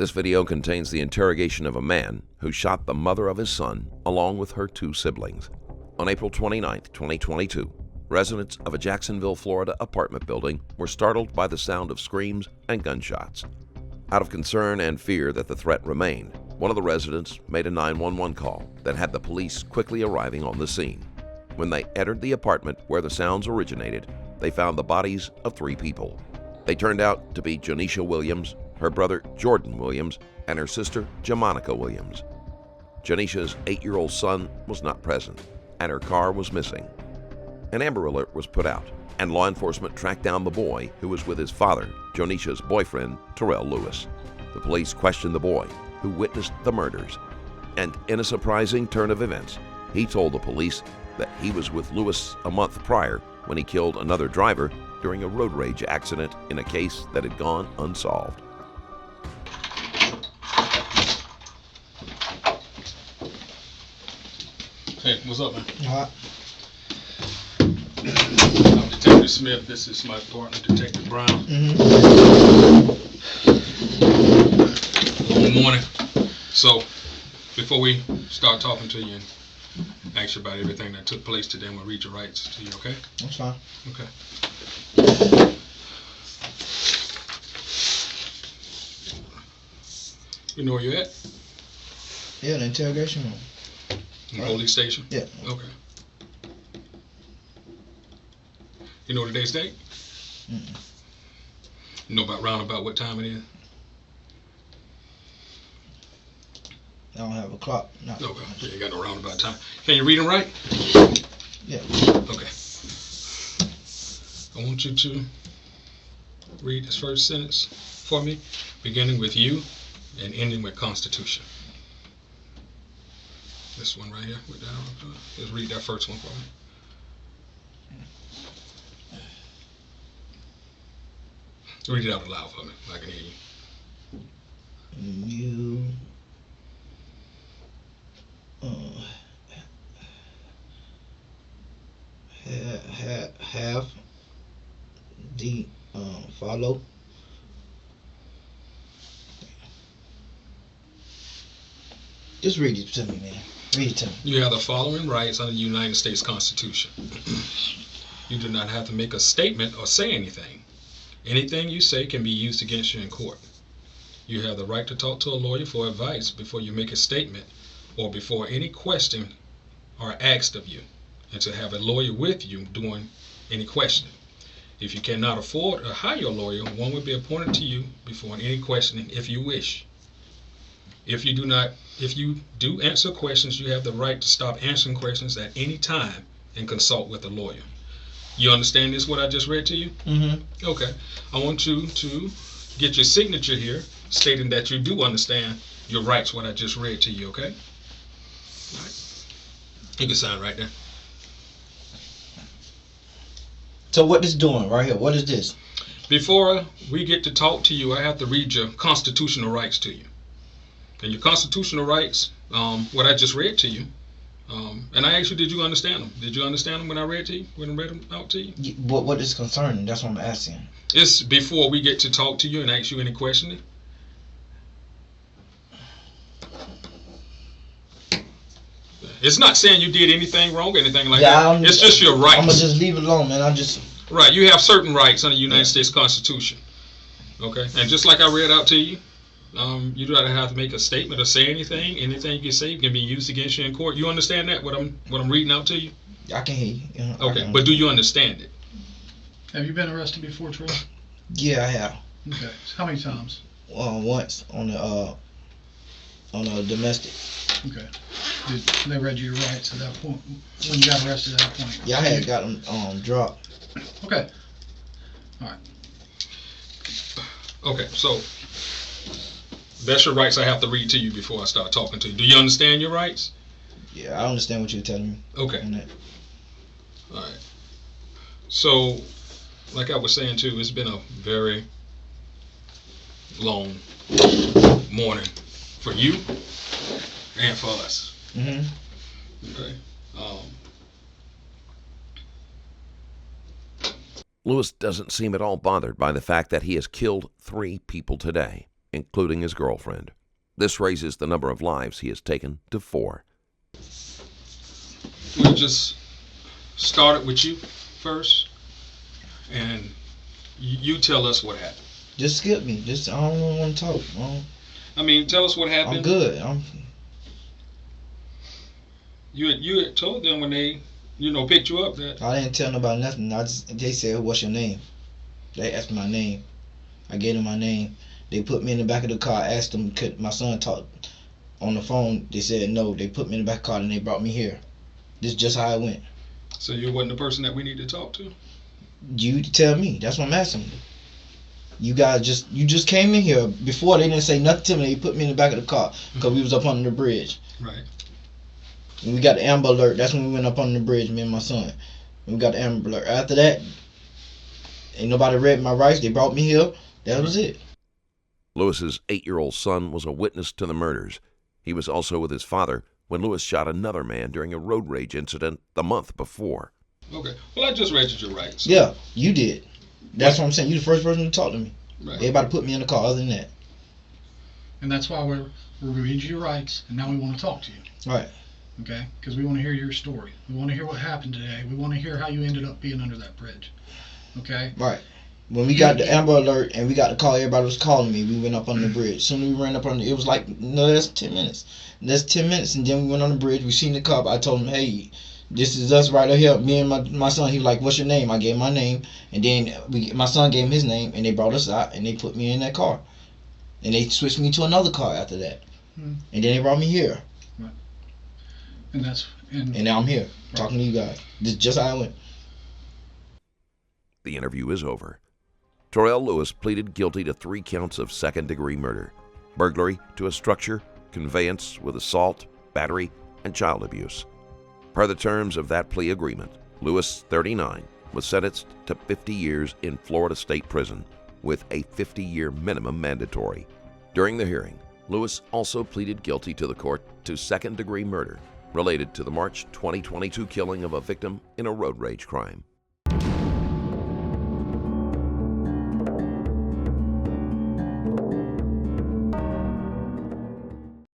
This video contains the interrogation of a man who shot the mother of his son along with her two siblings. On April 29, 2022, residents of a Jacksonville, Florida apartment building were startled by the sound of screams and gunshots. Out of concern and fear that the threat remained, one of the residents made a 911 call that had the police quickly arriving on the scene. When they entered the apartment where the sounds originated, they found the bodies of 3 people. They turned out to be Janisha Williams, her brother Jordan Williams, and her sister Jamonica Williams. Janisha's 8-year-old son was not present, and her car was missing. An Amber Alert was put out, and law enforcement tracked down the boy who was with his father, Janisha's boyfriend, Terrell Lewis. The police questioned the boy, who witnessed the murders, and in a surprising turn of events, he told the police that he was with Lewis a month prior when he killed another driver during a road rage accident in a case that had gone unsolved. Hey, what's up, man? All right. I'm Detective Smith. This is my partner, Detective Brown. Good morning. So, before we start talking to you and ask you about everything that took place today, I'm going to read your rights to you, okay? That's fine. Okay. You know where you're at? Yeah, the interrogation room. In police station? Yeah. Okay. You know today's date? You know about what time it is? I don't have a clock. No. Okay. Yeah, you got no roundabout time. Can you read and write? Yeah. Okay. I want you to read this first sentence for me, beginning with you and ending with Constitution. This one right here. Just read that first one for me. Read it out loud for me. I can hear you. You have the follow. Just read it to me, man. Read it to me. You have the following rights under the United States Constitution. You do not have to make a statement or say anything. Anything you say can be used against you in court. You have the right to talk to a lawyer for advice before you make a statement or before any question are asked of you, and to have a lawyer with you during any questioning. If you cannot afford or hire a lawyer, one will be appointed to you before any questioning if you wish. If you do answer questions, you have the right to stop answering questions at any time and consult with a lawyer. You understand this, what I just read to you? Mm-hmm. Okay. I want you to get your signature here stating that you do understand your rights, what I just read to you, okay? All right. You can sign right there. So what this doing right here? What is this? Before we get to talk to you, I have to read your constitutional rights to you. And your constitutional rights, what I just read to you, and I asked you, did you understand them? Did you understand them when I read to you? When I read them out to you? What is concerning? That's what I'm asking. It's before we get to talk to you and ask you any questioning. It's not saying you did anything wrong or anything like that. It's just your rights. I'm going to just leave it alone, man. Right, you have certain rights under the United States Constitution. Okay, and just like I read out to you, you do not have to make a statement or say anything. Anything you can say can be used against you in court. You understand that, what I'm reading out to you? I can hear you. Okay, but do you understand it? Have you been arrested before, Terrell? Yeah, I have. Okay, so how many times? Once on a domestic. Okay. Did they read you your rights at that point? When you got arrested at that point? Yeah, I had got them dropped. Okay. All right. Okay, so that's your rights I have to read to you before I start talking to you. Do you understand your rights? Yeah, I understand what you're telling me. Okay. All right. So, like I was saying too, it's been a very long morning for you and for us. Mm-hmm. Okay. Lewis doesn't seem at all bothered by the fact that he has killed 3 people today. including his girlfriend. This raises the number of lives he has taken to 4. We'll just start it with you first, and you tell us what happened. Just skip me. I don't want to talk. Tell us what happened. I'm good. You had told them when they, picked you up that. I didn't tell nobody nothing. They said, "What's your name?" They asked my name. I gave them my name. They put me in the back of the car. I asked them, could my son talk on the phone? They said no. They put me in the back of the car and they brought me here. This is just how it went. So you wasn't the person that we need to talk to? You tell me. That's what I'm asking. You guys just came in here. Before they didn't say nothing to me. They put me in the back of the car because we was up under the bridge. Right. And we got the Amber Alert. That's when we went up on the bridge, me and my son. And we got the Amber Alert. After that, ain't nobody read my rights. They brought me here. That was it. Lewis's 8-year-old son was a witness to the murders. He was also with his father when Lewis shot another man during a road rage incident the month before. Okay. Well, I just read your rights. Yeah, you did. That's what I'm saying. You the first person to talk to me. Right. Everybody put me in the car other than that. And that's why we're reading your rights, and now we want to talk to you. Right. Okay? Because we want to hear your story. We want to hear what happened today. We want to hear how you ended up being under that bridge. Okay? Right. When we got the Amber Alert and we got the call, everybody was calling me. We went up on the bridge. Soon as we ran up on it was like, no, that's 10 minutes. That's 10 minutes, and then we went on the bridge. We seen the car. I told him, hey, this is us right here. Me and my son. He was like, what's your name? I gave my name, and then my son gave him his name, and they brought us out, and they put me in that car. And they switched me to another car after that. And then they brought me here. Right. And now I'm here, talking to you guys. This is just how it went. The interview is over. Terrell Lewis pleaded guilty to 3 counts of second-degree murder, burglary to a structure, conveyance with assault, battery, and child abuse. Per the terms of that plea agreement, Lewis, 39, was sentenced to 50 years in Florida State Prison with a 50-year minimum mandatory. During the hearing, Lewis also pleaded guilty to the court to second-degree murder related to the March 2022 killing of a victim in a road rage crime.